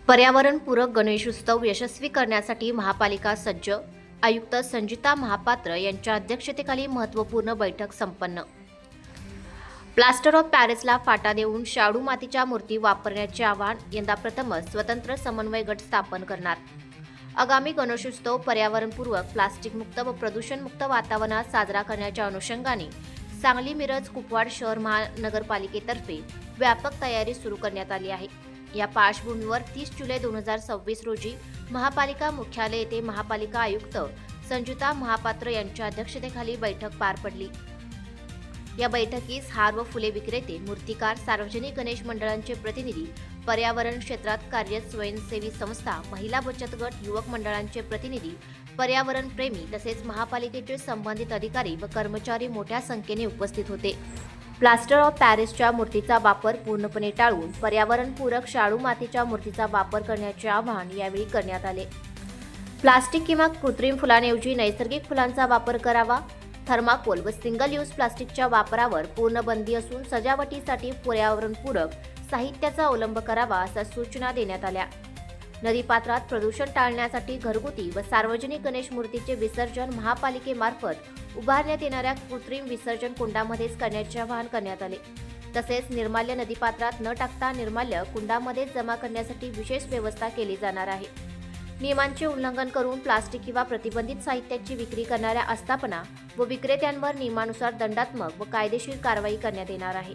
पर्यावरणपूरक गणेशोत्सव यशस्वी करण्यासाठी महापालिका सज्ज. आयुक्त संजिता महापात्र यांच्या अध्यक्षतेखाली महत्त्वपूर्ण बैठक संपन्न. प्लास्टर ऑफ पॅरिसला फाटा देऊन शाडू मातीच्या मूर्ती वापरण्याचे आवाहन. यंदा प्रथमच स्वतंत्र समन्वय गट स्थापन करणार. आगामी गणेशोत्सव पर्यावरणपूर्वक, प्लास्टिकमुक्त व प्रदूषणमुक्त वातावरणात साजरा करण्याच्या अनुषंगाने सांगली, मिरज, कुपवाड शहर महानगरपालिकेतर्फे व्यापक तयारी सुरू करण्यात आली आहे. या पार्श्वभूमीवर 30 जुलै 2026 रोजी महापालिका मुख्यालय येथे महापालिका आयुक्त संजिता महापात्र यांच्या अध्यक्षतेखाली बैठक पार पडली. या बैठकीस हार व फुले विक्रेते, मूर्तिकार, सार्वजनिक गणेश मंडळांचे प्रतिनिधी, पर्यावरण क्षेत्रात कार्यरत स्वयंसेवी संस्था, महिला बचत गट, युवक मंडळांचे प्रतिनिधी, पर्यावरण प्रेमी तसेच महापालिकेचे संबंधित अधिकारी व कर्मचारी मोठ्या संख्येने उपस्थित होते. प्लास्टर ऑफ पॅरिसच्या मूर्तीचा वापर पूर्णपणे टाळून पर्यावरणपूरक शाडू मातीच्या मूर्तीचा वापर करण्याचे आवाहन यावेळी करण्यात आले. प्लास्टिक किंवा कृत्रिम फुलांऐवजी नैसर्गिक फुलांचा वापर करावा. थर्माकोल व सिंगल यूज प्लास्टिकच्या वापरावर पूर्ण बंदी असून सजावटीसाठी पर्यावरणपूरक साहित्याचा अवलंब करावा अशा सूचना देण्यात आल्या. नदीपात्रात प्रदूषण टाळण्यासाठी घरगुती व सार्वजनिक गणेश मूर्तीचे विसर्जन महापालिकेमार्फत उभारण्यात येणाऱ्या कृत्रिम विसर्जन कुंडामध्येच करण्याचे आवाहन करण्यात आले. तसेच निर्माल्य नदीपात्रात न टाकता निर्माल्य कुंडामध्येच जमा करण्यासाठी विशेष व्यवस्था केली जाणार आहे. नियमांचे उल्लंघन करून प्लास्टिक किंवा प्रतिबंधित साहित्याची विक्री करणाऱ्या आस्थापना व विक्रेत्यांवर नियमानुसार दंडात्मक व कायदेशीर कारवाई करण्यात येणार आहे.